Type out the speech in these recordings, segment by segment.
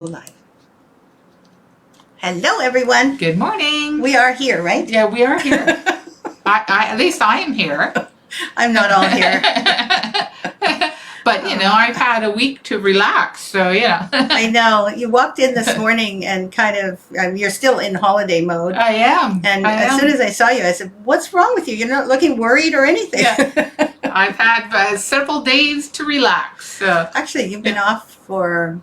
Live. Hello, everyone. Good morning. We are here, right? Yeah, we are here. At least I am here. I'm not all here. But, I've had a week to relax, so, I know. You walked in this morning and kind of, you're still in holiday mode. I am. And as soon as I saw you, I said, what's wrong with you? You're not looking worried or anything. Yeah. I've had several days to relax. So. Actually, you've been off for...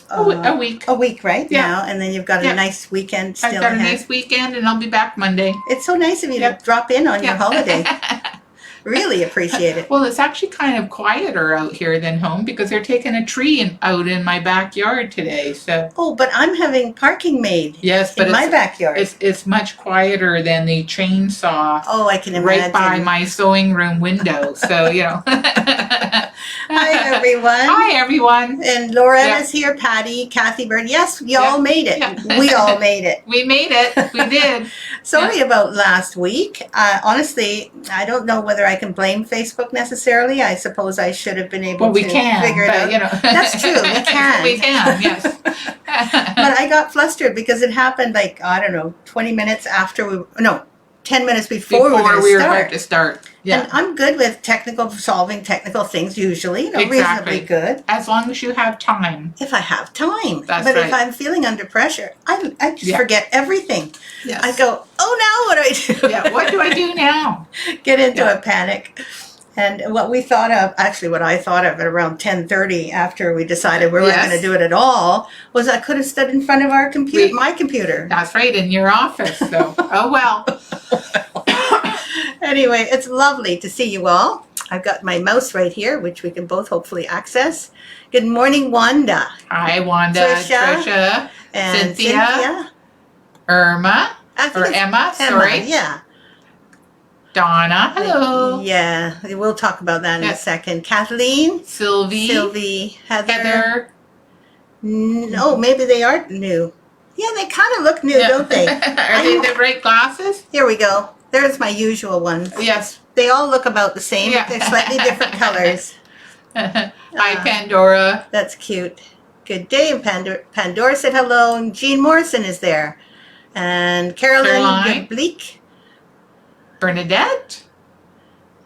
a week. A week, right? Yeah. Now, and then you've got a nice weekend still I've got ahead. a nice weekend, and I'll be back Monday. It's so nice of you to drop in on your holiday. Really appreciate it. Well, it's actually kind of quieter out here than home because they're taking a tree out in my backyard today. So. Oh, but I'm having parking made. Yes, but in my backyard. It's much quieter than the chainsaw. Oh, I can imagine. Right by my sewing room window. So Hi, everyone. Hi, everyone. And Loretta's here, Patty, Kathy Bird. Yes, we all made it. Yeah. We all made it. We made it. We did. Sorry about last week. Honestly, I don't know whether I can blame Facebook necessarily. I suppose I should have been able to figure it out. That's true. We can. We can, yes. But I got flustered because it happened 20 minutes after 10 minutes before we were about to start. Yeah. And I'm good with solving technical things usually, reasonably good. As long as you have time. If I have time. That's but right. if I'm feeling under pressure, I just forget everything. Yes. I go, oh no, what do I do? Yeah, what do I do now? Get into a panic. And what I thought of at around 10:30 after we decided we weren't going to do it at all, was I could have stood in front of our computer, my computer. That's right, in your office. So, oh well. Anyway, it's lovely to see you all. I've got my mouse right here, which we can both hopefully access. Good morning, Wanda. Hi, Wanda. Trisha. And Cynthia. Emma. Sorry. Yeah. Donna. Hello. Yeah, we'll talk about that in a second. Kathleen. Sylvie. Heather. No, maybe they are new. Yeah, they kind of look new, don't they? Are they the right glasses? Here we go. There's my usual ones. Yes. They all look about the same, but they're slightly different colors. Hi, Pandora. That's cute. Good day. And Pandora said hello. And Jean Morrison is there. And Caroline Bleak. Bernadette.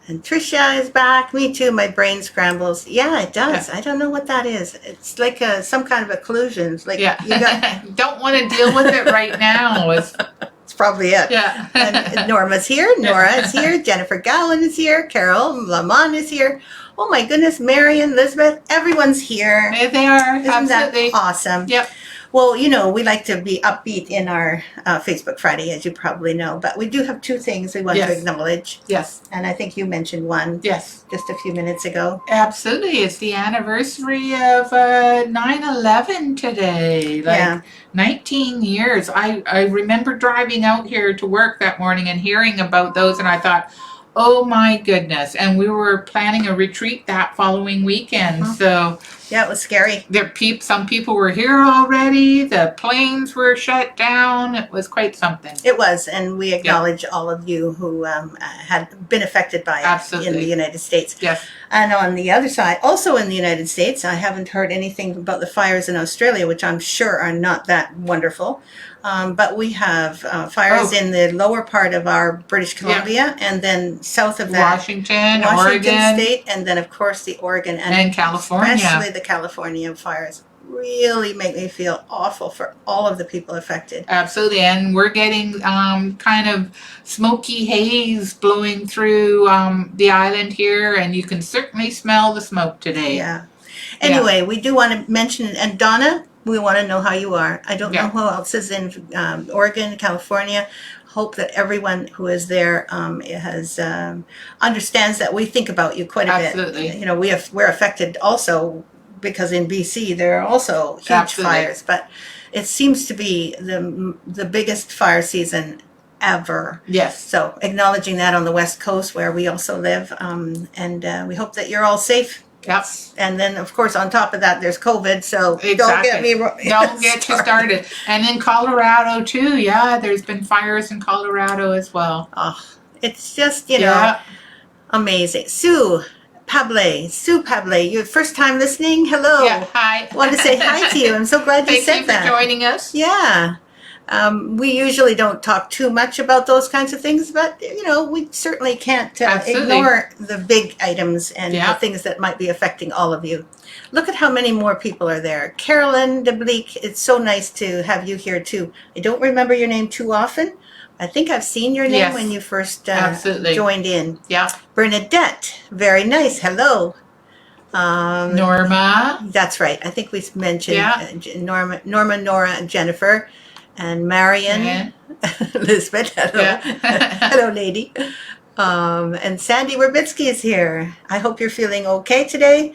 And Tricia is back. Me too. My brain scrambles. Yeah, it does. I don't know what that is. It's like some kind of occlusion. It's like you got... Don't want to deal with it right now. It's probably it. Yeah. And Norma's here. Nora is here. Jennifer Gowan is here. Carol Lamont is here. Oh my goodness, Marion, Elizabeth, everyone's here. There they are. Isn't Absolutely. that awesome? Yep. Well, we like to be upbeat in our Facebook Friday, as you probably know. But we do have two things we want to acknowledge. Yes. And I think you mentioned one. Yes. Just a few minutes ago. Absolutely. It's the anniversary of 9/11 today. 19 years. I remember driving out here to work that morning and hearing about those, and I thought, oh my goodness. And we were planning a retreat that following weekend. So yeah, it was scary. Some people were here already. The planes were shut down. It was quite something. It was, and we acknowledge all of you who had been affected by it in the United States. Yes. And on the other side, also in the United States, I haven't heard anything about the fires in Australia, which I'm sure are not that wonderful. But we have fires in the lower part of our British Columbia, and then south of that, Washington Oregon State, and then of course the Oregon and California. Especially the California fires really make me feel awful for all of the people affected. Absolutely, and we're getting kind of smoky haze blowing through the island here, and you can certainly smell the smoke today. Yeah. Anyway, we do want to mention, and Donna, we want to know how you are. I don't know who else is in Oregon, California. Hope that everyone who is there has understands that we think about you quite a bit. Absolutely. We're affected also because in BC there are also huge fires, but it seems to be the biggest fire season ever. Yes. So acknowledging that on the West Coast where we also live, and we hope that you're all safe. Yep. And then, of course, on top of that, there's COVID. So exactly. Don't get me wrong. Don't get you started. And in Colorado too. Yeah, there's been fires in Colorado as well. Oh, it's just amazing. Sue, Pable, Sue Pable, your first time listening. Hello. Yeah, hi. Want to say hi to you. I'm so glad you said that. Thank you for joining us. Yeah. We usually don't talk too much about those kinds of things, but, we certainly can't ignore the big items and the things that might be affecting all of you. Look at how many more people are there. Carolyn DeBleek, it's so nice to have you here, too. I don't remember your name too often. I think I've seen your name when you first joined in. Yeah. Bernadette, very nice. Hello. Norma. That's right. I think we mentioned Norma, Nora, and Jennifer. And Marion, Elizabeth, hello, hello, lady. And Sandy Werbitsky is here. I hope you're feeling okay today.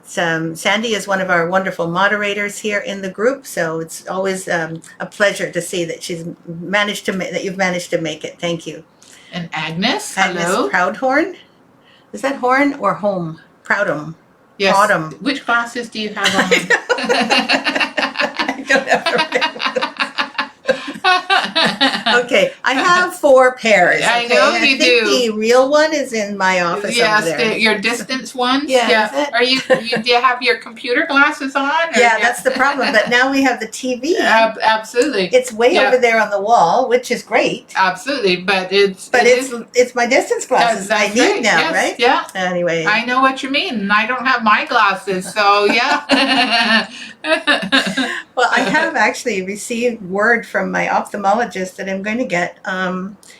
Sandy is one of our wonderful moderators here in the group, so it's always a pleasure to see that you've managed to make it. Thank you. And Agnes, Agnes hello. Proudhorn. Is that horn or home? Proudham. Yes. Proudham. Which glasses do you have on? I don't have to remember. Okay, I have 4 pairs. Okay? I know you do. The real one is in my office over there. Your distance ones. Yeah. Are you? Do you have your computer glasses on? Yeah, that's the problem. But now we have the TV. Absolutely. It's way over there on the wall, which is great. Absolutely, but it's my distance glasses I need now, right? Yeah. Anyway, I know what you mean. I don't have my glasses, so yeah. Well, I have actually received word from my ophthalmologist that I'm going to get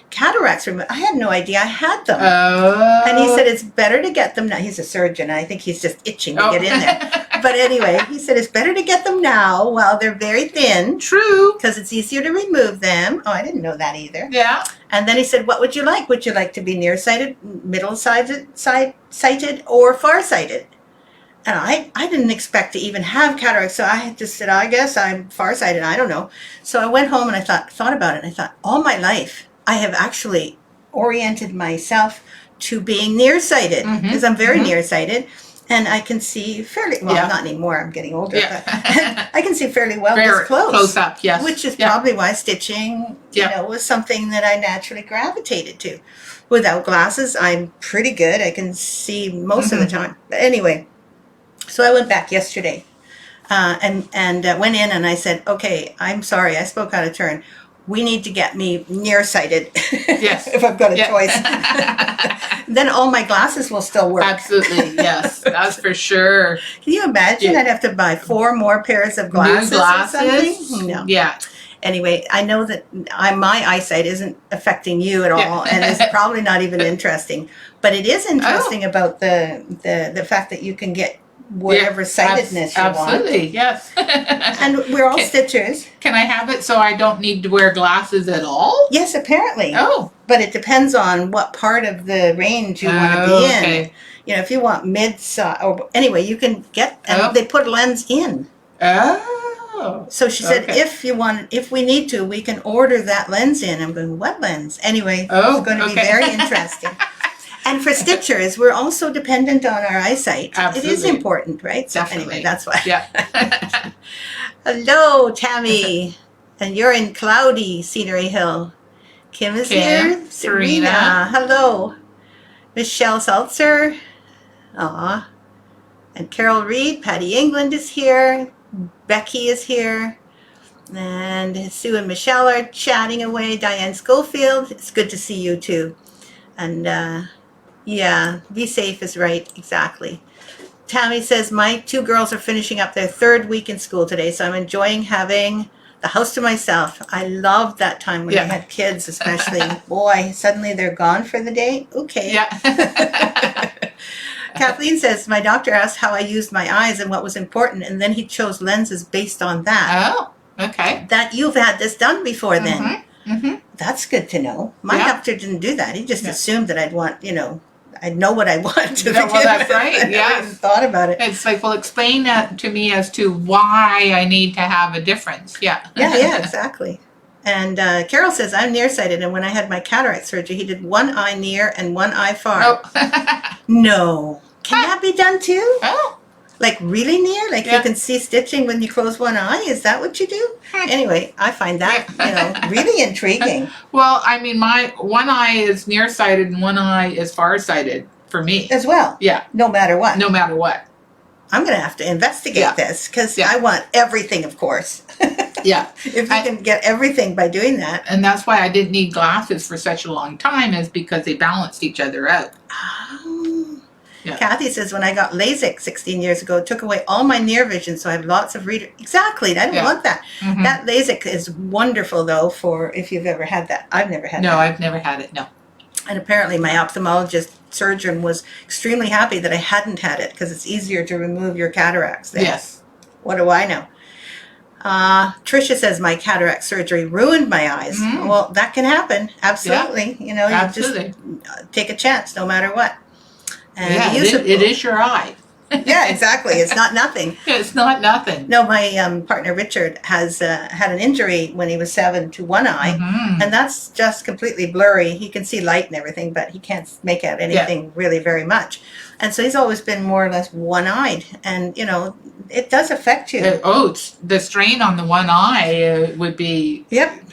cataracts removed. I had no idea I had them. Oh. And he said it's better to get them now. He's a surgeon. I think he's just itching to get in there. But anyway, he said it's better to get them now while they're very thin. True. Because it's easier to remove them. Oh, I didn't know that either. Yeah. And then he said, what would you like? Would you like to be nearsighted, middle-sighted, or farsighted? And I didn't expect to even have cataracts, so I just said, I guess I'm farsighted. I don't know. So I went home and I thought about it. And I thought, all my life, I have actually oriented myself to being nearsighted because I'm very nearsighted. And I can see fairly well. Not anymore. I'm getting older. But I can see fairly well this close up. Yes, which is probably why stitching, was something that I naturally gravitated to. Without glasses, I'm pretty good. I can see most of the time. But anyway, so I went back yesterday, and went in and I said, "Okay, I'm sorry, I spoke out of turn. We need to get me nearsighted. Yes, if I've got a choice." Then all my glasses will still work. Absolutely, yes, that's for sure. Can you imagine? I'd have to buy 4 more pairs of glasses. New glasses? Or something? No. Yeah. Anyway, I know that my eyesight isn't affecting you at all, and it's probably not even interesting. But it is interesting about the fact that you can get whatever sightedness you want. Absolutely, yes. And we're all stitchers. Can I have it so I don't need to wear glasses at all? Yes, apparently. Oh. But it depends on what part of the range you want to be in. Okay. If you want mid-size, or anyway, you can get, and they put a lens in. Oh. So she said, if we need to, we can order that lens in. I'm going, what lens? Anyway, it's going to be very interesting. And for stitchers, we're also dependent on our eyesight. Absolutely. It is important, right? So Definitely. anyway, that's why. Yeah. Hello, Tammy. And you're in cloudy Scenery Hill. Kim is here. Serena. Hello. Michelle Salzer. Aw. And Carol Reed. Patty England is here. Becky is here. And Sue and Michelle are chatting away. Diane Schofield. It's good to see you too. And yeah, be safe is right. Exactly. Tammy says, my 2 girls are finishing up their 3rd week in school today, so I'm enjoying having the house to myself. I loved that time when I had kids, especially. Boy, suddenly they're gone for the day. Okay. Yeah. Kathleen says, my doctor asked how I used my eyes and what was important, and then he chose lenses based on that. Oh, okay. That you've had this done before then. That's good to know. My doctor didn't do that. He just assumed that I'd want, I'd know what I want to well, that's right. I never even thought about it. It's like, well, explain that to me as to why I need to have a difference. Yeah. Yeah, exactly. And Carol says, I'm nearsighted, and when I had my cataract surgery, he did 1 eye near and 1 eye far. Oh. No. Can that be done too? Oh. Like really near? Like you can see stitching when you close 1 eye? Is that what you do? Anyway, I find that, really intriguing. Well, I mean, my 1 eye is nearsighted and 1 eye is farsighted. for me. as well. Yeah. No matter what. No matter what. I'm going to have to investigate this because I want everything, of course. Yeah. If you can get everything by doing that. And that's why I didn't need glasses for such a long time, is because they balanced each other out. Oh. Yeah. Kathy says, when I got LASIK 16 years ago, it took away all my near vision, so I have lots of reader. Exactly. I don't want that. Mm-hmm. That LASIK is wonderful, though, for if you've ever had that. I've never had that. No, I've never had it, no. And apparently my ophthalmologist surgeon was extremely happy that I hadn't had it because it's easier to remove your cataracts there. Yes. What do I know? Tricia says my cataract surgery ruined my eyes. Well, that can happen. Absolutely. Yeah. You know, Absolutely. you just take a chance no matter what. And it is your eye. Yeah, exactly. It's not nothing. It's not nothing. No, my partner Richard has had an injury when he was 7 to one eye, and that's just completely blurry. He can see light and everything, but he can't make out anything really very much. And so he's always been more or less one-eyed, and you know, it does affect you. The strain on the one eye would be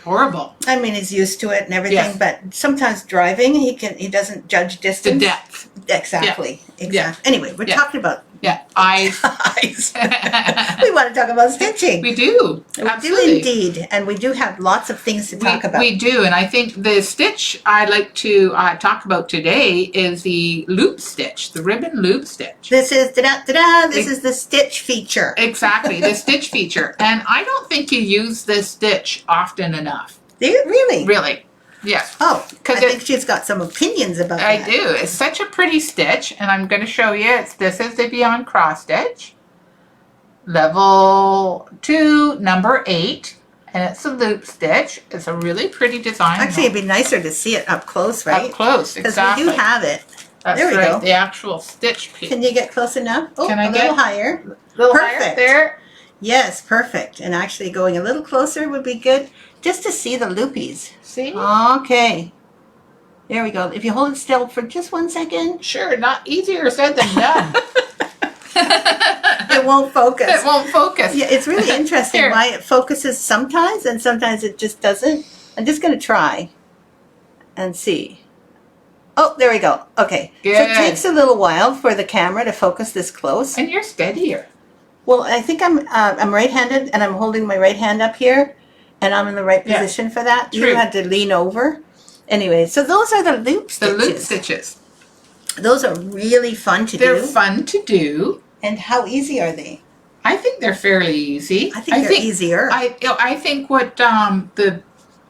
horrible. I mean, he's used to it and everything, but sometimes driving, he doesn't judge distance. The depth. Exactly. Yeah. Exactly. Anyway, we're talking about eyes. eyes. We want to talk about stitching. We do. We do indeed, and we do have lots of things to talk about. We do, and I think the stitch I'd like to talk about today is the loop stitch, the ribbon loop stitch. This is This is the stitch feature. Exactly, the stitch feature, and I don't think you use this stitch often enough. Do you really? Really. Yes. Oh, I think she's got some opinions about that. I do. It's such a pretty stitch, and I'm going to show you. This is the Beyond Cross Stitch. Level 2, number 8. And it's a loop stitch. It's a really pretty design. Actually, it'd be nicer to see it up close, right? Up close, exactly. Because we do have it. That's there we right, go. The actual stitch piece. Can you get close enough? Oh, Can I a get little higher. Higher Perfect. there? Yes, perfect. And actually going a little closer would be good just to see the loopies. See? Okay. There we go. If you hold it still for just 1 second. Sure, not easier said than done. It won't focus. It won't focus. Yeah, it's really interesting why it focuses sometimes and sometimes it just doesn't. I'm just going to try and see. Oh, there we go. Okay. Good. So it takes a little while for the camera to focus this close. And you're steadier. Well, I think I'm right-handed and I'm holding my right hand up here and I'm in the right position for that. True. You had to lean over. Anyway, so those are the loop stitches. The loop stitches. Those are really fun to do. They're fun to do. And how easy are they? I think they're fairly easy. I think they're easier. I think what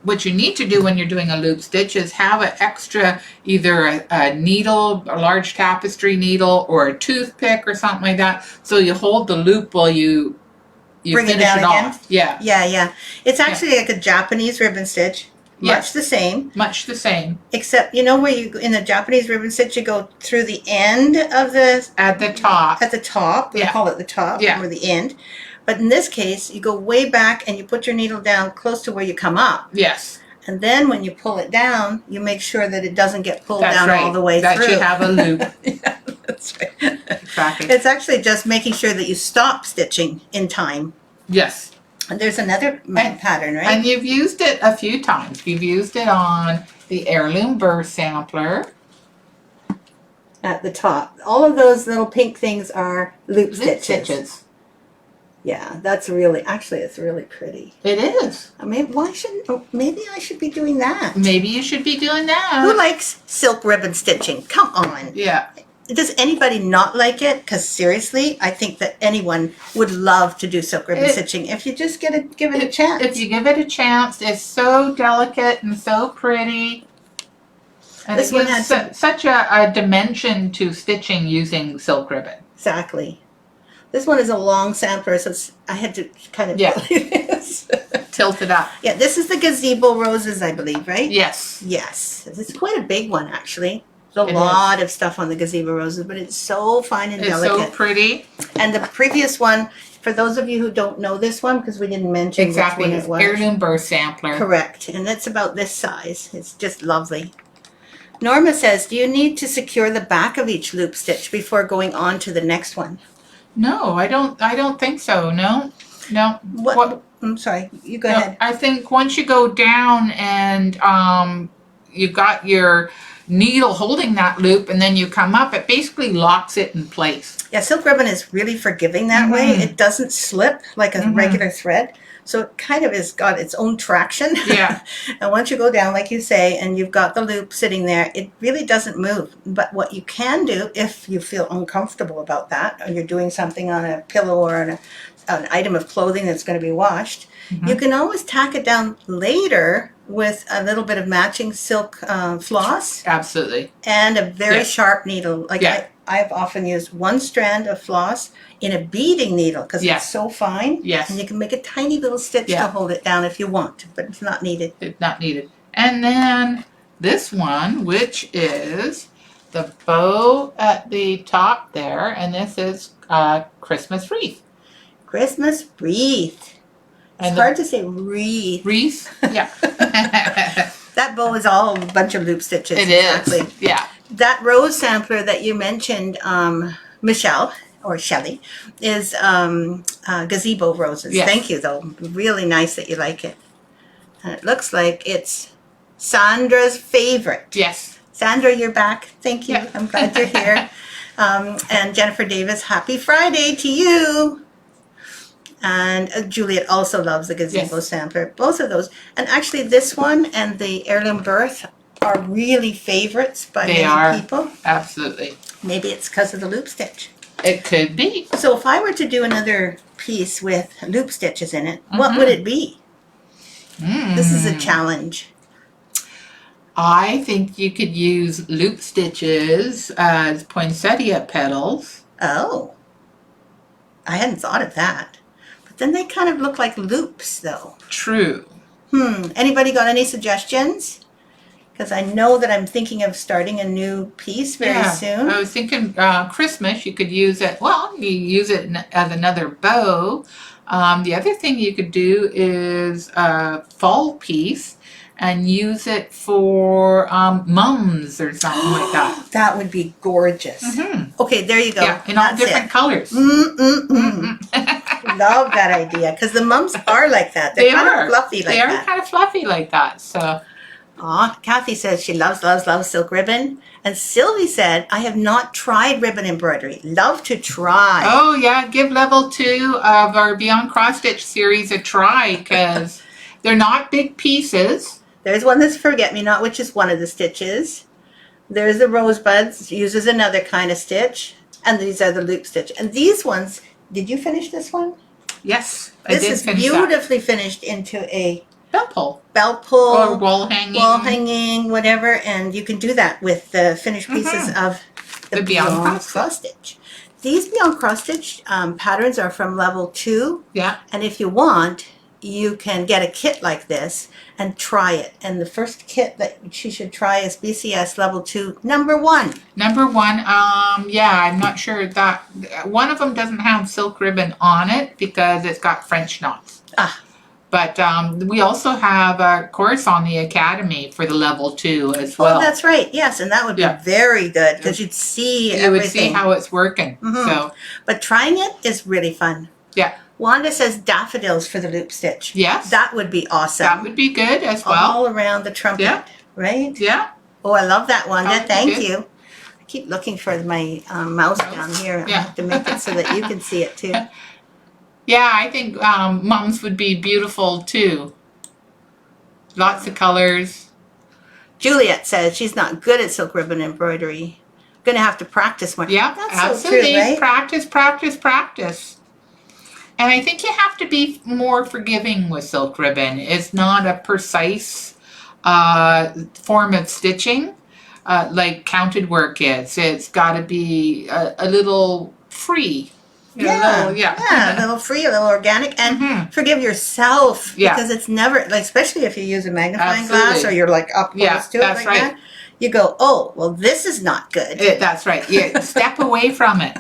what you need to do when you're doing a loop stitch is have an extra, either a needle, a large tapestry needle, or a toothpick or something like that. So you hold the loop while you bring finish it down again. off. Yeah. Yeah. It's actually like a Japanese ribbon stitch. Much the same. Much the same. Except, you know where you, in the Japanese ribbon stitch, you go through the end of the... At the top. At the top. We call it the top or the end. But in this case, you go way back and you put your needle down close to where you come up. Yes. And then when you pull it down, you make sure that it doesn't get pulled down all the way through. That you have a loop. Yeah, that's right. Exactly. It's actually just making sure that you stop stitching in time. Yes. And there's another pattern, right? And you've used it a few times. You've used it on the Heirloom Burr Sampler. At the top. All of those little pink things are loop stitches. Yeah, that's really, actually it's really pretty. It is. I mean, maybe I should be doing that. Maybe you should be doing that. Who likes silk ribbon stitching? Come on. Yeah. Does anybody not like it? Because seriously, I think that anyone would love to do silk ribbon stitching if you just give it a chance. If you give it a chance, it's so delicate and so pretty. And This it one gives had such a dimension to stitching using silk ribbon. Exactly. This one is a long sampler, so I had to kind of tilt it up. Yeah, this is the gazebo roses, I believe, right? Yes. Yes. It's quite a big one, actually. There's a lot of stuff on the gazebo roses, but it's so fine and delicate. It's so pretty. And the previous one, for those of you who don't know this one, because we didn't mention which one it was. Heirloom Burr Sampler. Correct. And it's about this size. It's just lovely. Norma says, do you need to secure the back of each loop stitch before going on to the next one? No, I don't think so. No. What? I'm sorry. You go ahead. I think once you go down and you've got your needle holding that loop, and then you come up, it basically locks it in place. Yeah, silk ribbon is really forgiving that way. It doesn't slip like a regular thread. So it kind of has got its own traction. Yeah. And once you go down, like you say, and you've got the loop sitting there, it really doesn't move. But what you can do, if you feel uncomfortable about that, or you're doing something on a pillow or on an item of clothing that's going to be washed, you can always tack it down later with a little bit of matching silk floss. Absolutely. And a very sharp needle. Like I've often used one strand of floss in a beading needle because it's so fine. Yes. And you can make a tiny little stitch to hold it down if you want, but it's not needed. It's not needed. And then this one, which is the bow at the top there, and this is Christmas wreath. Christmas wreath. It's hard to say wreath. Wreath? Yeah. That bow is all a bunch of loop stitches. It is. Yeah. That rose sampler that you mentioned, Michelle, or Shelley, is gazebo roses. Yes. Thank you, though. Really nice that you like it. And it looks like it's Sandra's favorite. Yes. Sandra, you're back. Thank you. Yeah. I'm glad you're here. And Jennifer Davis, happy Friday to you. And Juliet also loves the gazebo sampler. Both of those. And actually this one and the heirloom birth are really favorites by many people. Absolutely. Maybe it's because of the loop stitch. It could be. So if I were to do another piece with loop stitches in it, what would it be? This is a challenge. I think you could use loop stitches as poinsettia petals. Oh. I hadn't thought of that. But then they kind of look like loops, though. True. Anybody got any suggestions? Because I know that I'm thinking of starting a new piece very soon. I was thinking Christmas, you could use it, well, you use it as another bow. The other thing you could do is a fall piece and use it for mums or something like that. That would be gorgeous. Okay, there you go. Yeah, in all different colors. Love that idea, because the mums are like that. They're kind of fluffy like that. They are kind of fluffy like that, so... Aw, Kathy says she loves silk ribbon. And Sylvie said, I have not tried ribbon embroidery. Love to try. Oh, yeah. Give level 2 of our Beyond Cross Stitch series a try, because they're not big pieces. There's one that's forget-me-not, which is one of the stitches. There's the rosebuds, uses another kind of stitch. And these are the loop stitch. And these ones, did you finish this one? Yes, I did finish that. This is beautifully finished into a belt pull or wall hanging, whatever, and you can do that with the finished pieces of the Beyond Cross Stitch. These Beyond Cross Stitch patterns are from level 2. Yeah. And if you want, you can get a kit like this and try it. And the first kit that she should try is BCS level 2, number 1. Number 1, yeah, I'm not sure that one of them doesn't have silk ribbon on it because it's got French knots. But we also have a course on the Academy for the level 2 as well. Oh, that's right. Yes, and that would be very good because you'd see everything. You would see how it's working. So, but trying it is really fun. Yeah. Wanda says daffodils for the loop stitch. Yes. That would be awesome. That would be good as well. All around the trumpet, right? Yeah. Oh, I love that, Wanda. Thank good. you. I keep looking for my mouse down here. I have to make it so that you can see it too. Yeah, I think mums would be beautiful too. Lots of colors. Juliet says she's not good at silk ribbon embroidery. Gonna have to practice more. Yeah, that's absolutely. So true, right? Practice, practice, practice. And I think you have to be more forgiving with silk ribbon. It's not a precise form of stitching like counted work is. It's got to be a little free. A little free, a little organic, and forgive yourself because it's never, like, especially if you use a magnifying glass or you're like up close to it like that. You go, oh, well, this is not good. That's right. Yeah, step away from it.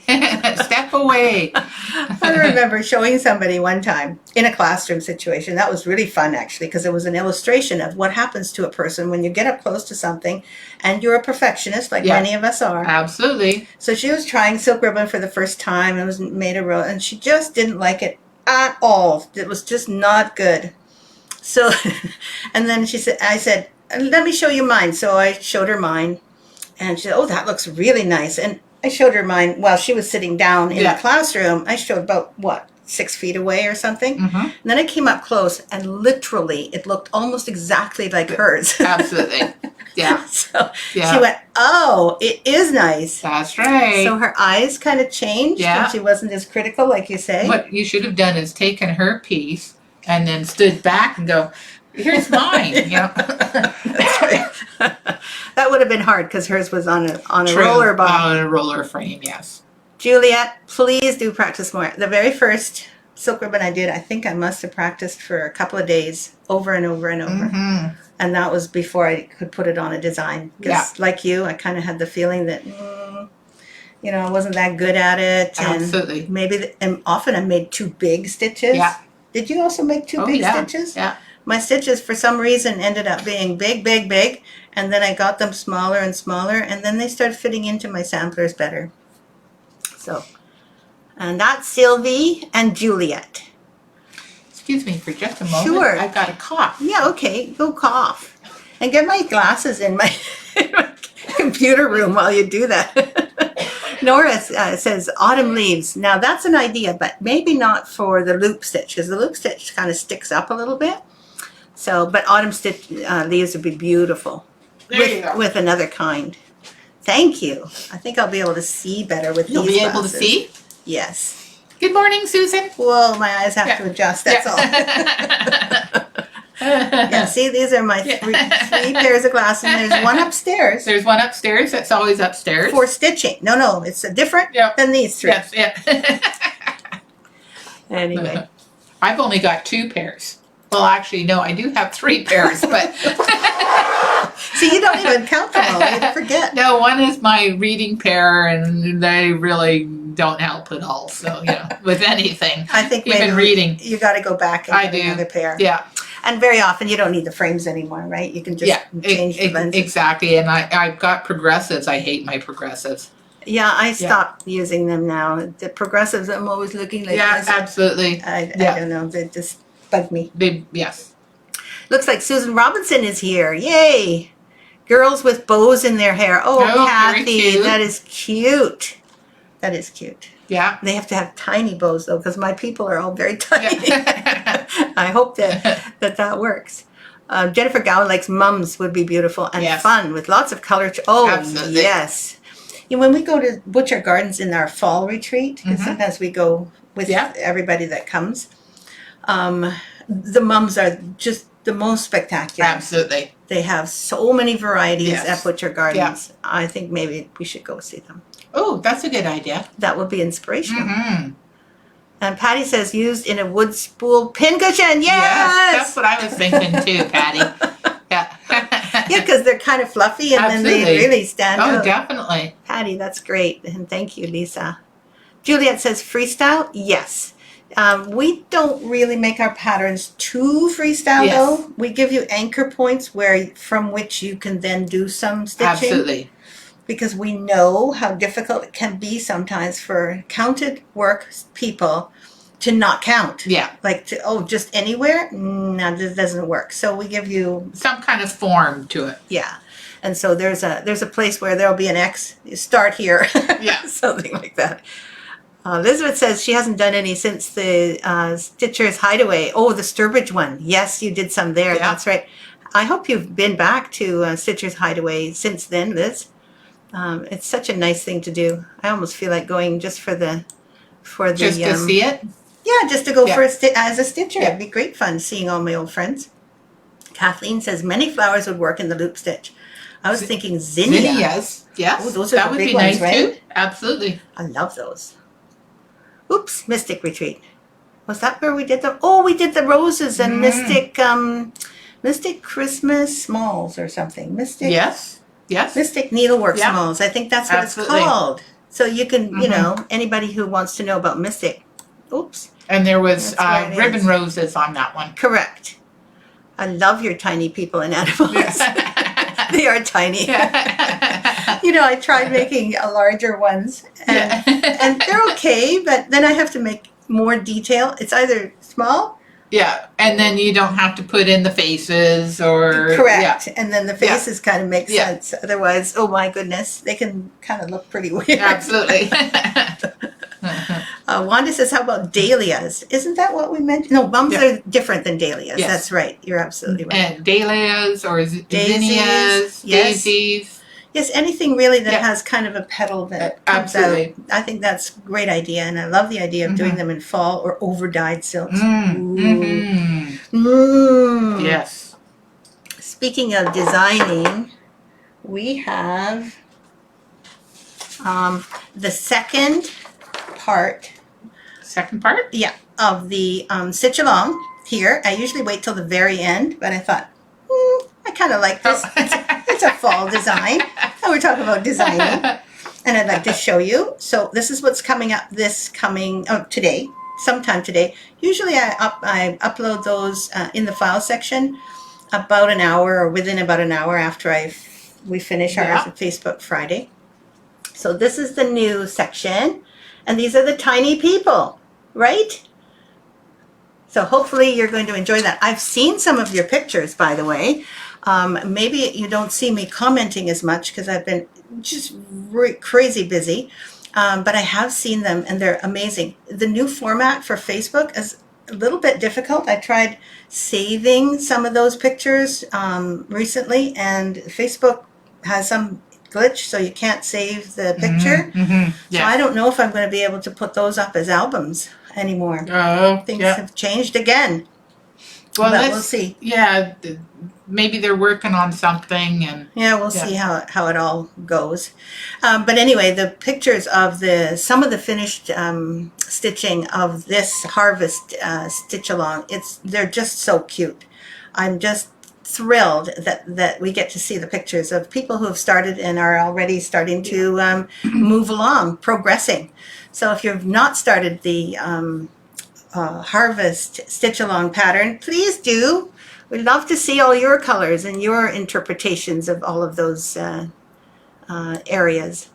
Step away. I remember showing somebody one time in a classroom situation. That was really fun, actually, because it was an illustration of what happens to a person when you get up close to something and you're a perfectionist, like many of us are. Absolutely. So she was trying silk ribbon for the first time. It was made of rose, and she just didn't like it at all. It was just not good. So, and then I said, let me show you mine. So I showed her mine, and she said, oh, that looks really nice. And I showed her mine while she was sitting down in the classroom. I showed about, 6 feet away or something. And then I came up close, and literally it looked almost exactly like hers. Absolutely. Yeah. So she went, oh, it is nice. That's right. So her eyes kind of changed, and she wasn't as critical, like you say. What you should have done is taken her piece and then stood back and go, here's mine. That's right. That would have been hard because hers was on a roller bar. On a roller frame, yes. Juliet, please do practice more. The very first silk ribbon I did, I think I must have practiced for a couple of days over and over and over. And that was before I could put it on a design. Because like you, I kind of had the feeling that, I wasn't that good at it. Absolutely. And maybe, and often I made too big stitches. Yeah. Did you also make too big stitches? Yeah. My stitches, for some reason, ended up being big, big, big. And then I got them smaller and smaller. And then they started fitting into my samplers better. So, and that's Sylvie and Juliet. Excuse me for just a moment. Sure. I've got a cough. Yeah, okay. Go cough. And get my glasses in my computer room while you do that. Nora says autumn leaves. Now that's an idea, but maybe not for the loop stitch, because the loop stitch kind of sticks up a little bit. So, but autumn stitch leaves would be beautiful with another kind. Thank you. I think I'll be able to see better with these glasses. You'll be able to see? Yes. Good morning, Susan. Whoa, my eyes have to adjust, that's all. Yeah, see, these are my three pairs of glasses, and there's one upstairs. There's one upstairs, that's always upstairs. For stitching. No, it's different than these three. Yes, yeah. Anyway. I've only got 2 pairs. Well, actually, no, I do have 3 pairs, but... See, you don't even count them all. You forget. No, one is my reading pair, and they really don't help at all. So, with anything. I think even maybe reading. You got to go back and get another pair. Yeah. And very often you don't need the frames anymore, right? You can just change the lenses. Exactly. And I've got progressives. I hate my progressives. Yeah, I stopped using them now. The progressives, I'm always looking like this. Absolutely. I don't know. They just bug me. Yes. Looks like Susan Robinson is here. Yay! Girls with bows in their hair. Oh, Kathy, that is cute. That is cute. Yeah. They have to have tiny bows, though, because my people are all very tiny. I hope that works. Jennifer Gowan likes mums would be beautiful and fun with lots of color. Absolutely. Yes. When we go to Butcher Gardens in our fall retreat, because sometimes we go with everybody that comes, the mums are just the most spectacular. Absolutely. They have so many varieties at Butcher Gardens. Yeah. I think maybe we should go see them. Oh, that's a good idea. That would be inspirational. And Patty says used in a wood spool pincushion. Yes! That's what I was thinking too, Patty. Yeah. Yeah, because they're kind of fluffy and then they really stand out. Oh, definitely. Patty, that's great. And thank you, Lisa. Juliet says freestyle. Yes. We don't really make our patterns too freestyle, though. We give you anchor points from which you can then do some stitching. Absolutely. Because we know how difficult it can be sometimes for counted work people to not count. Yeah. Like, just anywhere? No, this doesn't work. So we give you some kind of form to it. Yeah. And so there's a place where there'll be an X. You start here. Yeah. Something like that. Elizabeth says she hasn't done any since the Stitcher's Hideaway. Oh, the Sturbridge one. Yes, you did some there. Yeah. That's right. I hope you've been back to Stitcher's Hideaway since then, Liz. It's such a nice thing to do. I almost feel like going just to see it? Yeah, just to go as a stitcher. Yeah. It'd be great fun seeing all my old friends. Kathleen says many flowers would work in the loop stitch. I was thinking zinnia. Zinnias, yes. Oh, those are the big ones, right? Too. Absolutely. I love those. Oops, Mystic Retreat. Was that where we did them? Oh, we did the roses and Mystic Christmas Smalls or something. Mystic. Yes. Mystic Needlework Smalls. I think that's what it's called. So you can, anybody who wants to know about Mystic. Oops. And there was ribbon roses on that one. Correct. I love your tiny people and animals. They are tiny. I tried making larger ones and they're okay, but then I have to make more detail. It's either small Yeah, and then you don't have to put in the faces or... Correct. Yeah. And then the faces kind of make Yeah. sense. Otherwise, oh my goodness, they can kind of look pretty weird. Absolutely. Wanda says, how about dahlias? Isn't that what we mentioned? No, mums are different than dahlias. Yes. That's right. You're absolutely right. And dahlias or zinnias, yes. daisies. Yes, anything really that has kind of a petal that comes Absolutely. out. I think that's a great idea, and I love the idea of doing them in fall or over-dyed silks. Yes. Speaking of designing, we have the second part. Second part? Yeah, of the stitch along here. I usually wait till the very end, but I thought, I kind of like this. It's a fall design. And we're talking about designing. And I'd like to show you. So this is what's coming up today, sometime today. Usually I upload those in the file section about an hour or within about an hour after we finish our Facebook Friday. So this is the new section. And these are the tiny people, right? So hopefully you're going to enjoy that. I've seen some of your pictures, by the way. Maybe you don't see me commenting as much because I've been just crazy busy. But I have seen them and they're amazing. The new format for Facebook is a little bit difficult. I tried saving some of those pictures recently, and Facebook has some glitch, so you can't save the picture. So I don't know if I'm going to be able to put those up as albums anymore. Things have changed again. Well, but we'll see. Yeah, maybe they're working on something, and we'll see how it all goes. But anyway, the pictures of some of the finished stitching of this harvest stitch along, they're just so cute. I'm just thrilled that we get to see the pictures of people who have started and are already starting to move along, progressing. So if you've not started the harvest stitch along pattern, please do. We'd love to see all your colors and your interpretations of all of those areas.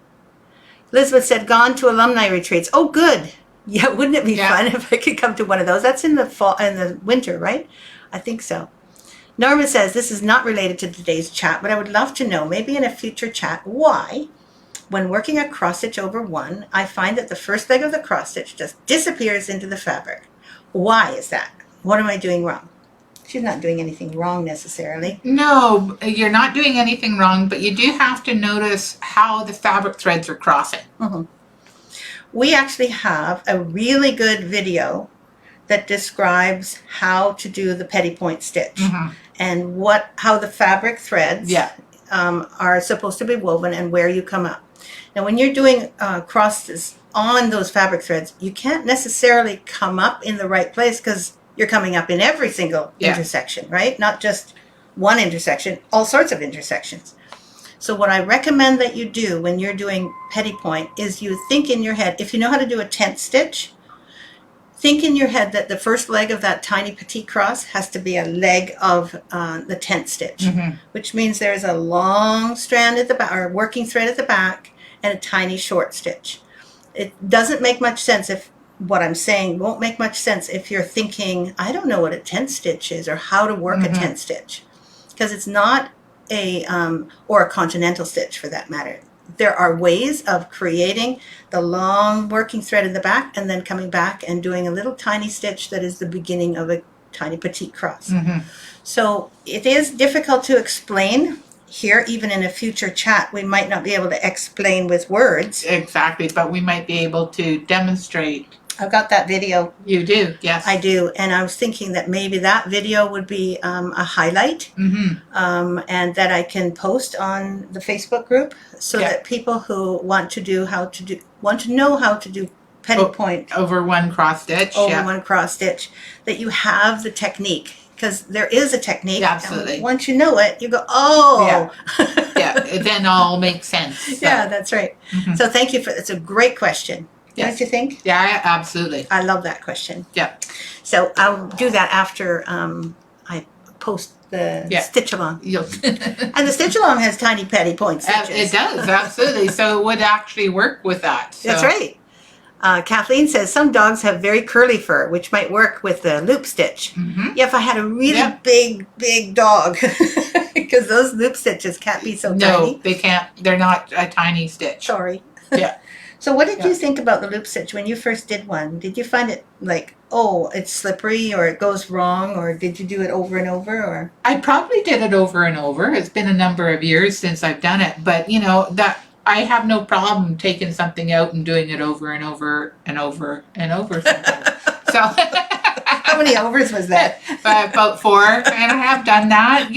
Elizabeth said, gone to alumni retreats. Oh, good. Yeah, wouldn't it be fun if I could come to one of those? That's in the fall and the winter, right? I think so. Norma says, this is not related to today's chat, but I would love to know, maybe in a future chat, why, when working a cross stitch over one, I find that the first leg of the cross stitch just disappears into the fabric. Why is that? What am I doing wrong? She's not doing anything wrong necessarily. No, you're not doing anything wrong, but you do have to notice how the fabric threads are crossing. We actually have a really good video that describes how to do the petty point stitch and how the fabric threads are supposed to be woven and where you come up. Now, when you're doing crosses on those fabric threads, you can't necessarily come up in the right place because you're coming up in every single intersection, right? Not just one intersection, all sorts of intersections. So what I recommend that you do when you're doing petty point is you think in your head, if you know how to do a tent stitch, think in your head that the first leg of that tiny petite cross has to be a leg of the tent stitch, which means there's a long strand at the back, or working thread at the back, and a tiny short stitch. It doesn't make much sense what I'm saying won't make much sense if you're thinking, I don't know what a tent stitch is or how to work a tent stitch, because it's not or a continental stitch for that matter. There are ways of creating the long working thread in the back and then coming back and doing a little tiny stitch that is the beginning of a tiny petite cross. So it is difficult to explain here. Even in a future chat, we might not be able to explain with words. Exactly, but we might be able to demonstrate. I've got that video. You do, yes. I do, and I was thinking that maybe that video would be a highlight, and that I can post on the Facebook group so that people who want to know how to do petty point over one cross stitch, one cross stitch, that you have the technique, because there is a technique. Absolutely. Once you know it, you go, oh. It then all makes sense. So. Yeah, that's right. So thank you it's a great question. Don't you think? Yeah, absolutely. I love that question. Yeah. So I'll do that after I post the stitch along. And the stitch along has tiny petty point stitches. It does, absolutely. So it would actually work with that. So. That's right. Kathleen says some dogs have very curly fur, which might work with the loop stitch. Yeah, if I had a really big dog, because those loop stitches can't be so tiny. No, they can't. They're not a tiny stitch. Sorry. Yeah. So what did you think about the loop stitch when you first did one? Did you find it like, oh, it's slippery or it goes wrong, or did you do it over and over? Or I probably did it over and over. It's been a number of years since I've done it, but that I have no problem taking something out and doing it over and over and over and over sometimes. So how many overs was that? About 4, and I have done that.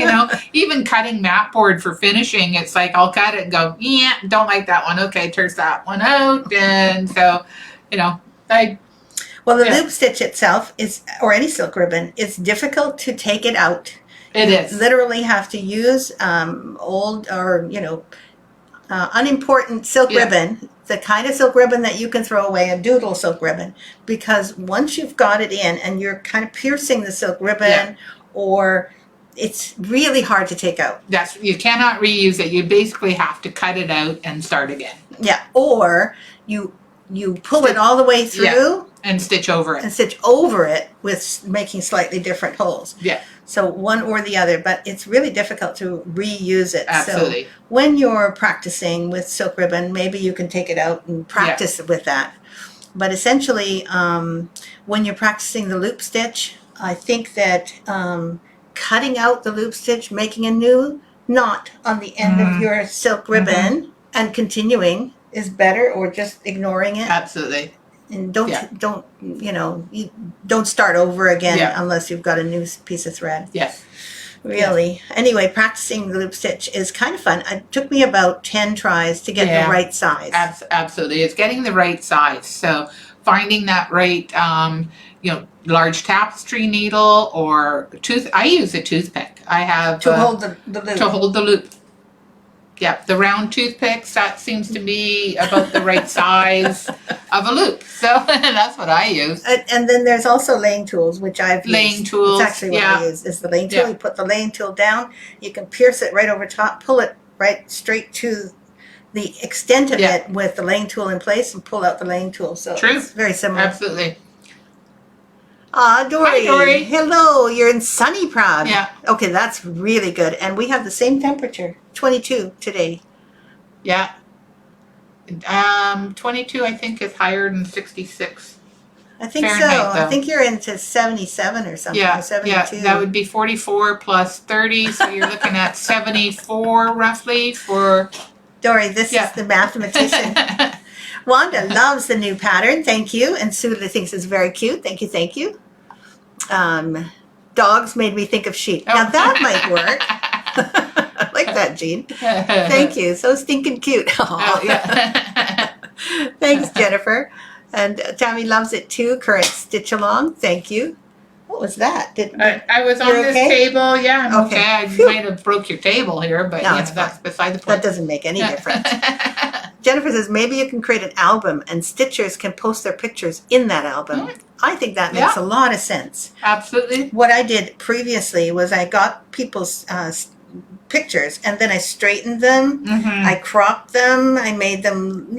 Even cutting mat board for finishing, it's like I'll cut it and go, yeah, don't like that one. Okay, turns that one out, and so Well, the loop stitch itself is, or any silk ribbon, it's difficult to take it out. It is. Literally have to use old or unimportant silk ribbon, the kind of silk ribbon that you can throw away, a doodle silk ribbon, because once you've got it in and you're kind of piercing the silk ribbon, or it's really hard to take out. You cannot reuse it. You basically have to cut it out and start again. Yeah, or you pull it all the way through and stitch over it. And stitch over it with making slightly different holes. Yeah. So one or the other, but it's really difficult to reuse it. Absolutely. So when you're practicing with silk ribbon, maybe you can take it out and practice with that. But essentially, when you're practicing the loop stitch, I think that cutting out the loop stitch, making a new knot on the end of your silk ribbon and continuing is better, or just ignoring it. Absolutely. And don't start over again unless you've got a new piece of thread. Yes. Really. Yes. Anyway, practicing the loop stitch is kind of fun. It took me about 10 tries to get the right size. Absolutely. It's getting the right size. So finding that right, large tapestry needle or I use a toothpick. I have to hold the loop. To hold the loop. Yeah, the round toothpicks, that seems to be about the right size of a loop. So that's what I use. And then there's also laying tools, which I've used. Laying tools. That's actually what I use, is the laying tool. You put the laying tool down, you can pierce it right over top, pull it right straight to the extent of it with the laying tool in place, and pull out the laying tool. So it's very similar. Absolutely. Dory. Hi, Dory. Hello, you're in sunny Prague. Yeah. Okay, that's really good. And we have the same temperature, 22 today. Yeah. 22, I think, is higher than 66. I think Fahrenheit, so. though. I think you're into 77 or something, or 72. Yeah, that would be 44 plus 30, so you're looking at 74 roughly for... Dory, this is the mathematician. Wanda loves the new pattern. Thank you. And Sue thinks it's very cute. Thank you. Thank you. Dogs made me think of sheep. Now that might work. I like that, Jean. Thank you. So stinking cute. Thanks, Jennifer. And Tammy loves it too. Current stitch along. Thank you. What was that? I was on this table. Yeah, I'm okay. I might have broke your table here, but that's beside the point. That doesn't make any difference. Jennifer says, maybe you can create an album and stitchers can post their pictures in that album. I think that makes a lot of sense. Absolutely. What I did previously was I got people's pictures and then I straightened them. I cropped them. I made them,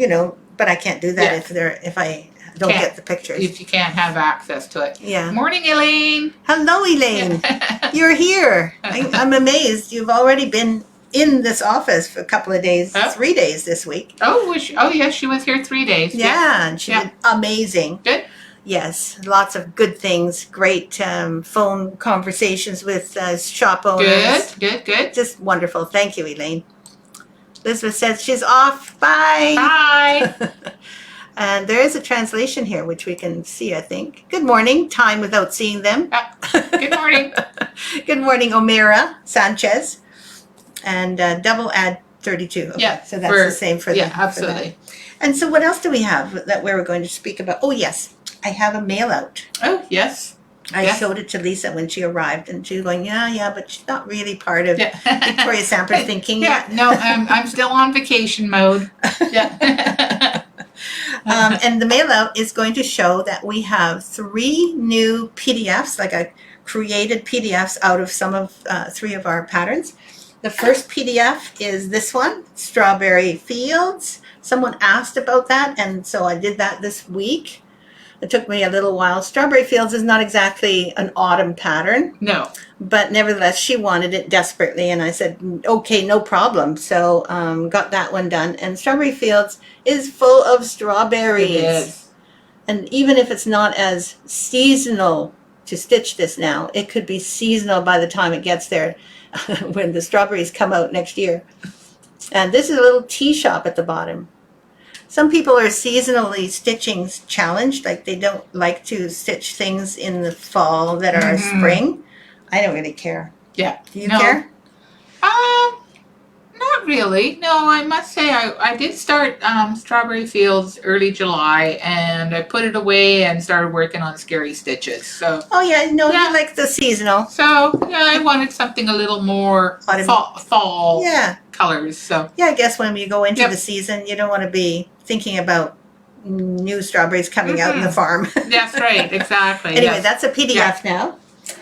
but I can't do that if I don't get the pictures. If you can't have access to it. Yeah. Morning, Elaine. Hello, Elaine. You're here. I'm amazed. You've already been in this office for a couple of days, 3 days this week. Oh, yes, she was here 3 days. Yeah, and she did amazing. Good. Yes, lots of good things. Great phone conversations with shop owners. Good. Just wonderful. Thank you, Elaine. Elizabeth says she's off. Bye. Bye. And there is a translation here, which we can see, I think. Good morning. Time without seeing them. Good morning. Good morning, Omira Sanchez. And double add 32. Okay, yeah. So that's the same for them. Yeah, absolutely. And so what else do we have that we were going to speak about? Oh, yes. I have a mail out. Oh, yes. I showed it to Lisa when she arrived, and she was going, but she's not really part of Victoria Sampler thinking yet. No, I'm still on vacation mode. Yeah. And the mail out is going to show that we have 3 new PDFs, like I created PDFs out of some of 3 of our patterns. The first PDF is this one, Strawberry Fields. Someone asked about that, and so I did that this week. It took me a little while. Strawberry Fields is not exactly an autumn pattern. No. But nevertheless, she wanted it desperately, and I said, okay, no problem. So got that one done. And Strawberry Fields is full of strawberries. It is. And even if it's not as seasonal to stitch this now, it could be seasonal by the time it gets there when the strawberries come out next year. And this is a little tea shop at the bottom. Some people are seasonally stitching challenged, like they don't like to stitch things in the fall that are spring. I don't really care. Yeah. Do you care? Not really. No, I must say I did start Strawberry Fields early July, and I put it away and started working on Scary Stitches. So. Oh yeah, no, Yeah. you like the seasonal. So yeah, I wanted something a little more fall Yeah. colors. So. Yeah, I guess when you go into Yep. the season, you don't want to be thinking about new strawberries coming out in the farm. That's right. Exactly. Anyway, yes. that's a PDF now.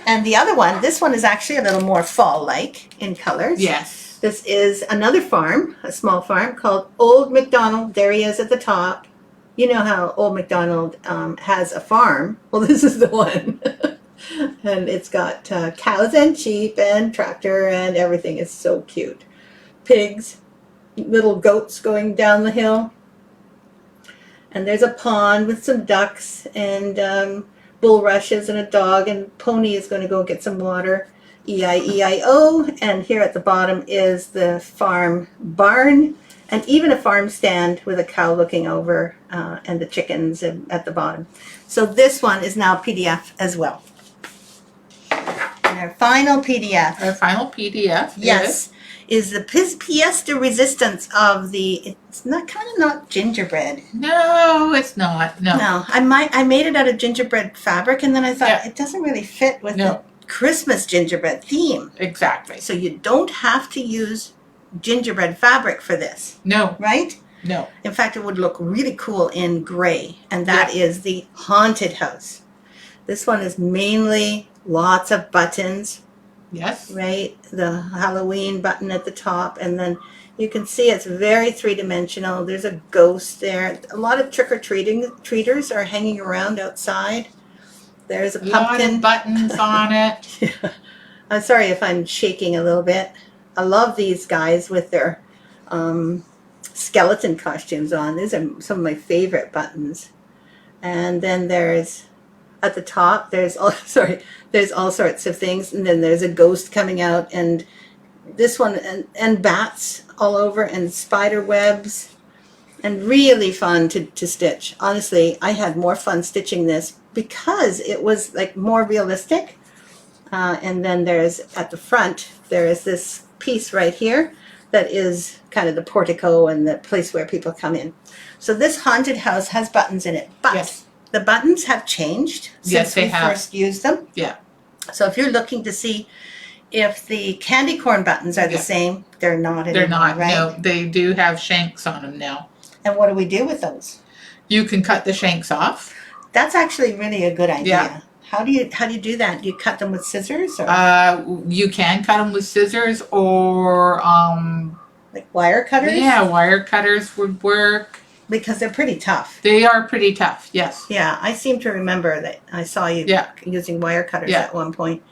And the other one, this one is actually a little more fall-like in colors. Yes. This is another farm, a small farm called Old MacDonald. There he is at the top. You know how Old MacDonald has a farm. Well, this is the one. And it's got cows and sheep and tractor and everything. It's so cute. Pigs, little goats going down the hill. And there's a pond with some ducks and bulrushes and a dog, and Pony is going to go get some water. E-I-E-I-O. And here at the bottom is the farm barn, and even a farm stand with a cow looking over and the chickens at the bottom. So this one is now PDF as well. And our final PDF. Our final PDF. Yes. Is the pièce de resistance of the, it's not kind of not gingerbread. No, it's not. No. No, I made it out of gingerbread fabric, and then I thought it doesn't really fit with the Christmas gingerbread theme. Exactly. So you don't have to use gingerbread fabric for this. No. Right? No. In fact, it would look really cool in gray, and that is the haunted house. This one is mainly lots of buttons. Yes. Right? The Halloween button at the top, and then you can see it's very three-dimensional. There's a ghost there. A lot of trick-or-treaters are hanging around outside. There's a pumpkin. lot of buttons on it. Yeah. I'm sorry if I'm shaking a little bit. I love these guys with their skeleton costumes on. These are some of my favorite buttons. And then there's, at the top, there's all sorts of things. And then there's a ghost coming out, and this one, and bats all over, and spider webs. And really fun to stitch. Honestly, I had more fun stitching this because it was like more realistic. And then there's, at the front, there is this piece right here that is kind of the portico and the place where people come in. So this haunted house has buttons in it, but the buttons have changed since we first used them. Yeah. So if you're looking to see if the candy corn buttons are the same, they're not anymore. They're not, right? No. They do have shanks on them now. And what do we do with those? You can cut the shanks off. That's actually really a good idea. Yeah. How do you do that? Do you cut them with scissors, or you can cut them with scissors, or like wire cutters? Yeah, wire cutters would work. Because they're pretty tough. They are pretty tough. Yes. Yeah, I seem to remember that I saw you using wire cutters Yeah. at one point.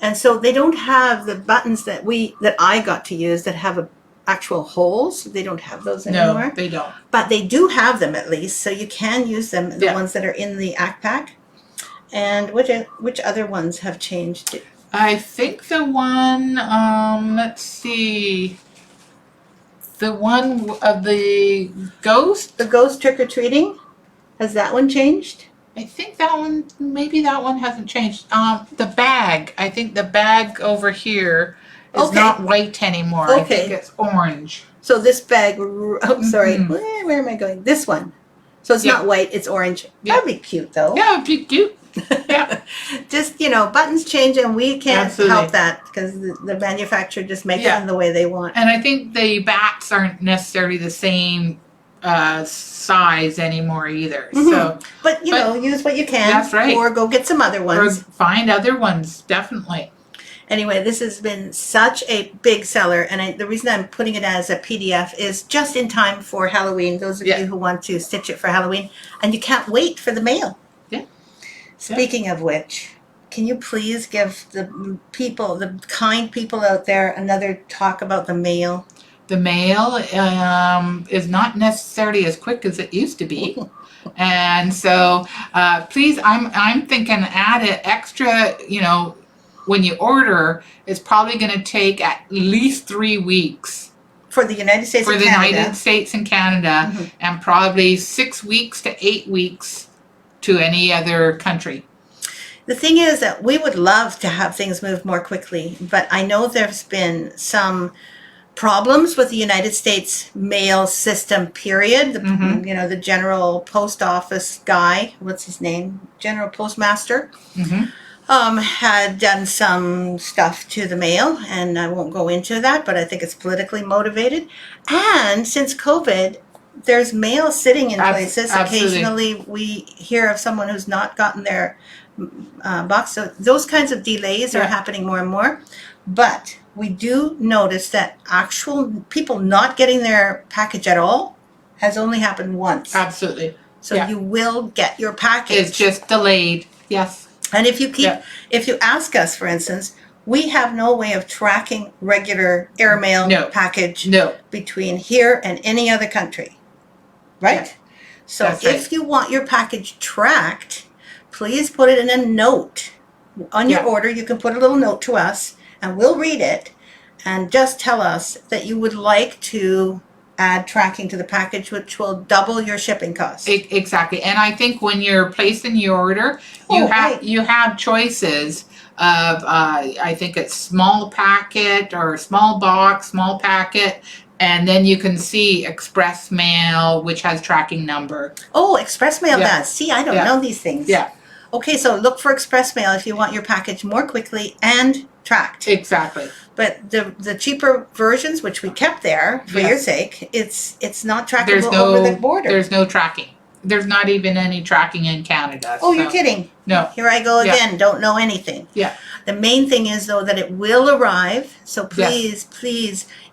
And so they don't have the buttons that I got to use that have actual holes. They don't have those anymore. No, they don't. But they do have them at least, so you can use them, the Yeah. ones that are in the ACT pack. And which other ones have changed? I think the one, let's see, the one of the ghost. The ghost trick-or-treating? Has that one changed? I think that one, maybe that one hasn't changed. The bag, I think the bag over here is not white anymore. I think it's orange. So this bag, sorry, where am I going? This one. So it's not white, it's orange. That'd be cute though. Yeah, it'd be cute. Yeah. Just, buttons change, and we can't Absolutely. help that because the manufacturer just makes them the way they want. And I think the bats aren't necessarily the same size anymore either. So, but use what you can. That's right. Or go get some other or ones. find other ones, definitely. Anyway, this has been such a big seller, and the reason I'm putting it as a PDF is just in time for Halloween. Those of you who want to stitch it for Halloween, and you can't wait for the mail. Yeah. Speaking of which, can you please give the people, the kind people out there, another talk about the mail? The mail is not necessarily as quick as it used to be. And so please, I'm thinking add an extra, when you order, it's probably going to take at least 3 weeks. For the United States and Canada. For the United States and Canada, and probably 6 weeks to 8 weeks to any other country. The thing is that we would love to have things move more quickly, but I know there's been some problems with the United States mail system, period. The general post office guy, what's his name? General postmaster, had done some stuff to the mail, and I won't go into that, but I think it's politically motivated. And since COVID, there's mail sitting in places. Absolutely. Occasionally we hear of someone who's not gotten their box. So those kinds of delays are happening more and more. But we do notice that actual people not getting their package at all has only happened once. Absolutely. So you will get your package. It's just delayed. Yes. And if you ask us, for instance, we have no way of tracking regular airmail package between here and any other country. Right? Yeah. So if you want your package tracked, please put it in a note. On your order, you can put a little note to us, and we'll read it, and just tell us that you would like to add tracking to the package, which will double your shipping costs. Exactly. And I think when you're placing your order, you have choices of, I think it's small packet or small box, small packet, and then you can see express mail, which has tracking number. Oh, express mail does. See, I don't know these things. Yeah. Okay, so look for express mail if you want your package more quickly and tracked. Exactly. But the cheaper versions, which we kept there for your sake, it's not trackable over the border. There's no tracking. There's not even any tracking in Canada. Oh, you're kidding. No. Here I go again. Don't know anything. Yeah. The main thing is, though, that it will arrive. So please,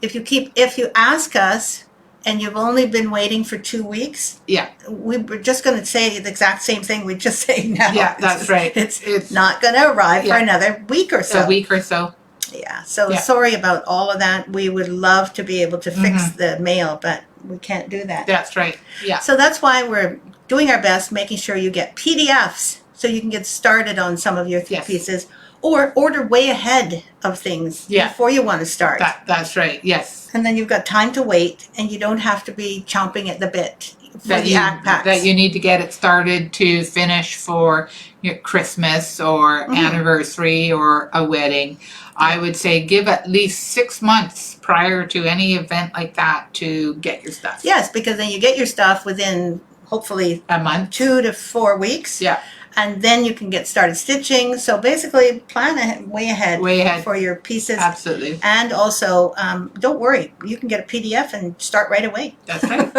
if you ask us and you've only been waiting for 2 weeks, we were just going to say the exact same thing we just say now. Yeah, that's right. It's not going to arrive for another week or so. A week or so. Yeah. So sorry about all of that. We would love to be able to fix the mail, but we can't do that. That's right. Yeah. So that's why we're doing our best, making sure you get PDFs so you can get started on some of your pieces, or order way ahead of things before you want to start. That's right. Yes. And then you've got time to wait, and you don't have to be chomping at the bit for the ACT packs. That you need to get it started to finish for your Christmas or anniversary or a wedding. I would say give at least 6 months prior to any event like that to get your stuff. Yes, because then you get your stuff within hopefully a month, 2 to 4 weeks. Yeah. And then you can get started stitching. So basically plan way ahead for your pieces. Absolutely. And also, don't worry, you can get a PDF and start right away. That's right.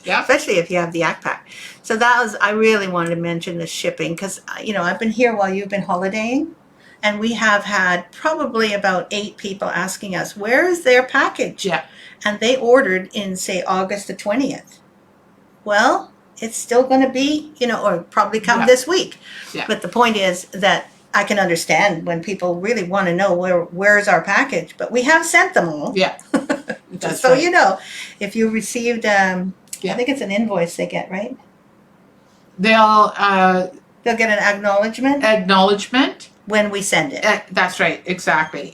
Yeah. Especially if you have the ACT pack. So I really wanted to mention the shipping because, I've been here while you've been holidaying. And we have had probably about 8 people asking us, where is their package? Yeah. And they ordered in, say, August the 20th. Well, it's still going to be, or probably come this week. Yeah. But the point is that I can understand when people really want to know where's our package. But we have sent them all. Yeah. Just so you know, if you received, I think it's an invoice they get, right? They'll get an acknowledgement. Acknowledgement. When we send it. That's right, exactly.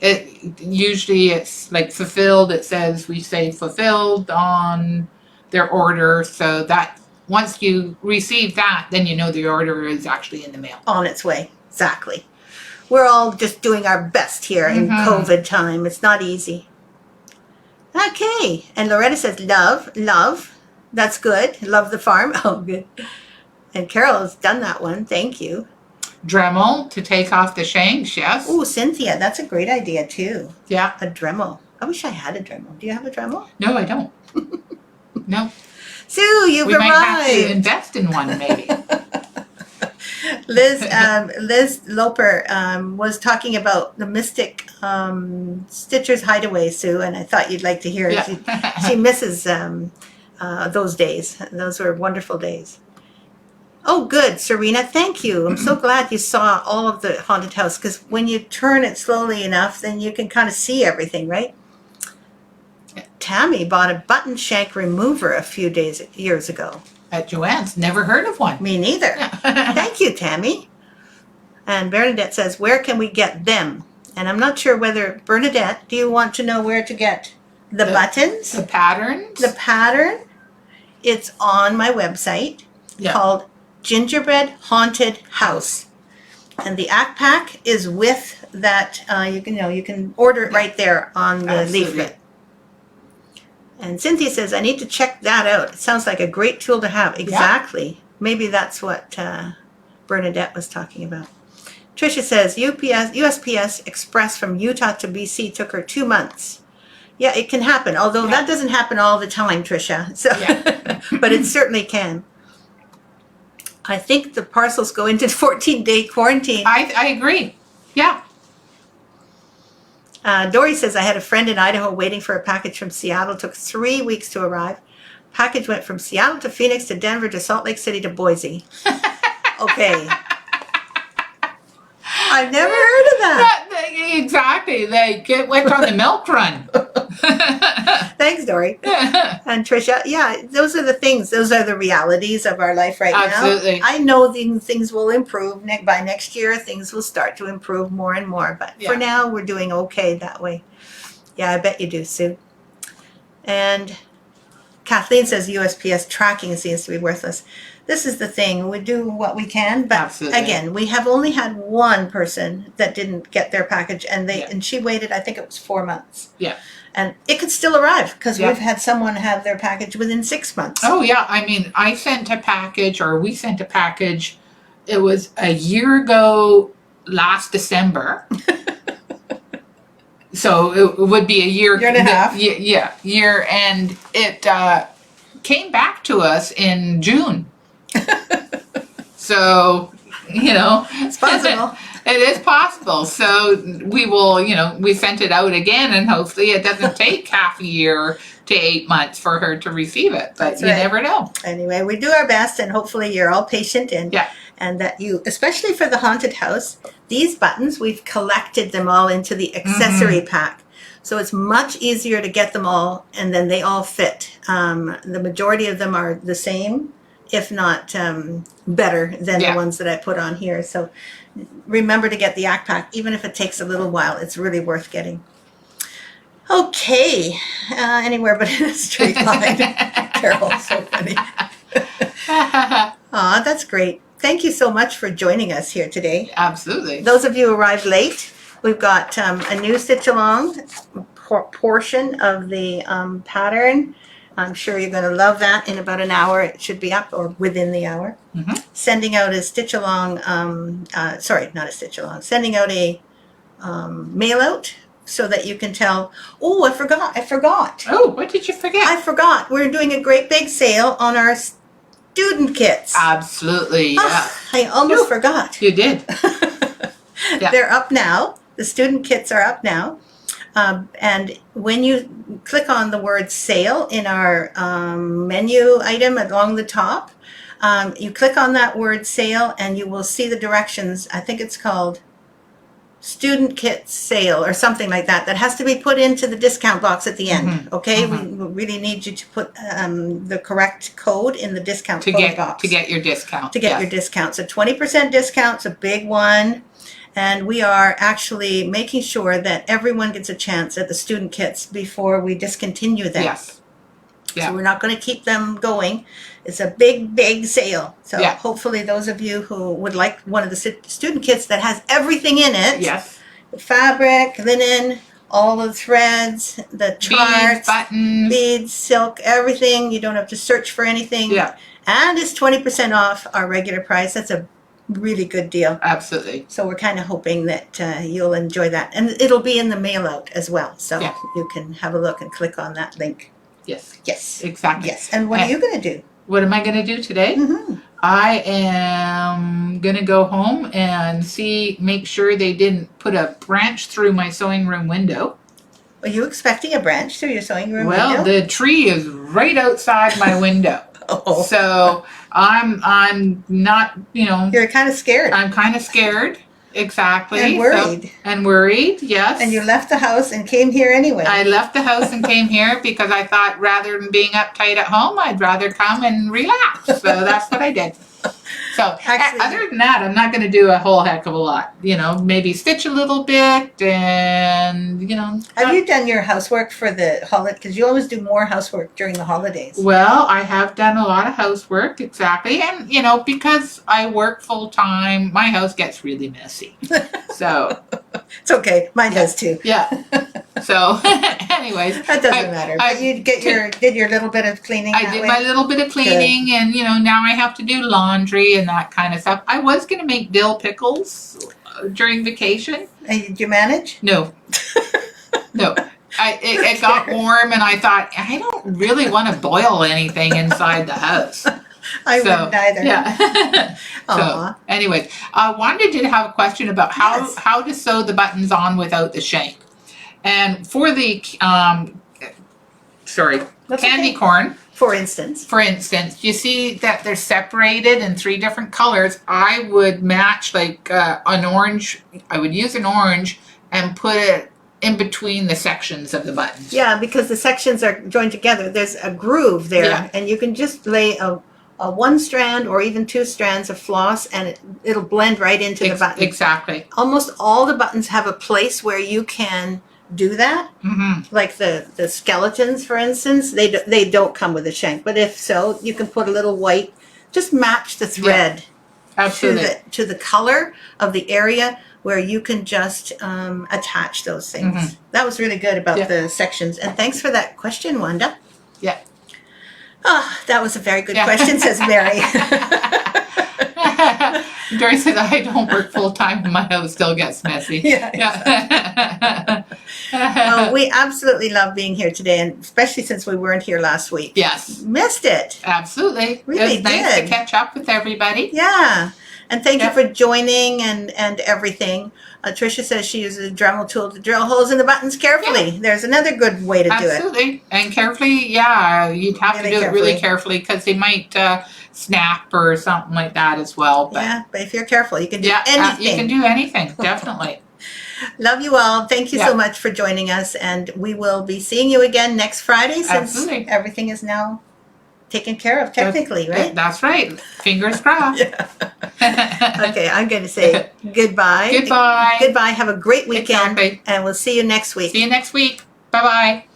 Usually it's like fulfilled. It says we say fulfilled on their order, so that once you receive that, then you know the order is actually in the mail. On its way, exactly. We're all just doing our best here in COVID time. It's not easy. Okay, and Loretta says love. That's good. Love the farm. Oh, good. And Carol has done that one. Thank you. Dremel to take off the shanks, yes. Oh, Cynthia, that's a great idea too. Yeah. A Dremel. I wish I had a Dremel. Do you have a Dremel? No, I don't. No. Sue, you've arrived. We might have to invest in one, maybe. Liz Loper was talking about the Mystic Stitcher's Hideaway, Sue, and I thought you'd like to hear it. She misses those days. Those were wonderful days. Oh, good, Serena. Thank you. I'm so glad you saw all of the haunted house, because when you turn it slowly enough, then you can kind of see everything, right? Tammy bought a button shank remover a few years ago. At Joanne's. Never heard of one. Me neither. Thank you, Tammy. And Bernadette says, where can we get them? And I'm not sure whether, Bernadette, do you want to know where to get the buttons? The patterns? The pattern? It's on my website called Gingerbread Haunted House. And the ACK pack is with that, you can order it right there on the leaflet. And Cynthia says, I need to check that out. It sounds like a great tool to have. Exactly. Yeah. Maybe that's what Bernadette was talking about. Tricia says, USPS Express from Utah to BC took her 2 months. Yeah, it can happen. Although that doesn't happen all the time, Tricia. So, but it certainly can. I think the parcels go into 14-day quarantine. I agree. Yeah. Dory says, I had a friend in Idaho waiting for a package from Seattle. It took 3 weeks to arrive. Package went from Seattle to Phoenix to Denver to Salt Lake City to Boise. Okay. I've never heard of that. Exactly. They went on the milk run. Thanks, Dory. And Tricia, those are the things. Those are the realities of our life right Absolutely. now. I know things will improve. By next year, things will start to improve more and more. But for now, we're doing okay that way. Yeah, I bet you do, Sue. And Kathleen says USPS tracking seems to be worthless. This is the thing. We do what we can, but again, we have only had one person that didn't get their package, and she waited, I think it was 4 months. Yeah. And it could still arrive, because we've had someone have their package within 6 months. Oh, yeah. I mean, we sent a package. It was a year ago last December. So it would be a year and a half. Year. And it came back to us in June. So, it's possible. It is possible. So we will, we sent it out again, and hopefully it doesn't take half a year to 8 months for her to receive it. But you never know. Anyway, we do our best, and hopefully you're all patient, and that you, especially for the haunted house, these buttons, we've collected them all into the accessory pack. So it's much easier to get them all, and then they all fit. The majority of them are the same, if not better than the ones that I put on here. So remember to get the ACK pack, even if it takes a little while. It's really worth getting. Okay, anywhere but in a straight line. Carol, so funny. Aw, that's great. Thank you so much for joining us here today. Absolutely. Those of you who arrived late, we've got a new stitch along portion of the pattern. I'm sure you're going to love that. In about an hour, it should be up, or within the hour. Mm-hmm. Sending out a stitch along, sending out a mail out so that you can tell, I forgot. Oh, what did you forget? I forgot. We're doing a great big sale on our student kits. Absolutely. I almost forgot. You did. They're up now. The student kits are up now. And when you click on the word sale in our menu item along the top, you click on that word sale and you will see the directions. I think it's called student kit sale or something like that. That has to be put into the discount box at the end. Mm-hmm. Okay, mm-hmm. We really need you to put the correct code in the discount box. To get your discount. To get your discount. So 20% discount's a big one. And we are actually making sure that everyone gets a chance at the student kits before we discontinue them. Yes. Yeah. So we're not going to keep them going. It's a big, big sale. So hopefully those of you who would like one of the student kits that has everything in it. Yes. The fabric, linen, all the threads, the charts, beads, silk, everything. You don't have to search for anything. Yeah. And it's 20% off our regular price. That's a really good deal. Absolutely. So we're kind of hoping that you'll enjoy that. And it'll be in the mail out as well. So you can have a look and click on that link. Yes. Yes. Exactly. Yes. And what are you going to do? What am I going to do today? Mm-hmm. I am gonna go home and make sure they didn't put a branch through my sewing room window. Are you expecting a branch through your sewing room Well, window? the tree is right outside my window. Oh. So I'm not, You're kind of scared. I'm kind of scared. Exactly. And worried. And worried, yes. And you left the house and came here anyway. I left the house and came here because I thought rather than being uptight at home, I'd rather come and relax. So that's what I did. So Actually, other than that, I'm not going to do a whole heck of a lot. Maybe stitch a little bit and, have you done your housework for the holiday? Because you always do more housework during the holidays. Well, I have done a lot of housework, exactly. And, because I work full time, my house gets really messy. So it's okay. Mine does too. Yeah. So, anyways. That doesn't matter. But you did your little bit of cleaning. I did my little bit of cleaning. Good. And, now I have to do laundry and that kind of stuff. I was going to make dill pickles during vacation. And did you manage? No. No. It got warm and I thought, I don't really want to boil anything inside the house. I wouldn't either. Yeah. So, anyways, Wanda did have a question about how to sew the buttons on without the shank. And for the, candy corn. For instance, you see that they're separated in 3 different colors. I would match like an orange. I would use an orange and put it in between the sections of the buttons. Yeah, because the sections are joined together. There's a groove there, and you can just lay a 1 strand or even 2 strands of floss, and it'll blend right into the button. Exactly. Almost all the buttons have a place where you can do that. Mm-hmm. Like the skeletons, for instance, they don't come with a shank, but if so, you can put a little white. Just match the thread to the color of the area where you can just attach those things. Mm-hmm. That was really good about the sections, and thanks for that question, Wanda. Yeah. Oh, that was a very good question, says Mary. Dory said, I don't work full time and my house still gets messy. Yeah. Well, we absolutely love being here today, and especially since we weren't here last week. Yes. Missed it. Absolutely. Really it was nice to catch up with everybody. Yeah. And thank you for joining and everything. Tricia says she uses a Dremel tool to drill holes in the buttons carefully. Yeah. There's another good way to do it. Absolutely. And carefully, you'd have to do it really carefully because they might snap or something like that as well. But but if you're careful, you can do anything. You can do anything, definitely. Love you all. Thank you so much for joining us. And we will be seeing you again next Friday since everything is now taken care of technically, right? That's right. Fingers crossed. Okay, I'm going to say goodbye. Goodbye. Goodbye. Have a great weekend. Exactly. And we'll see you next week. See you next week. Bye-bye.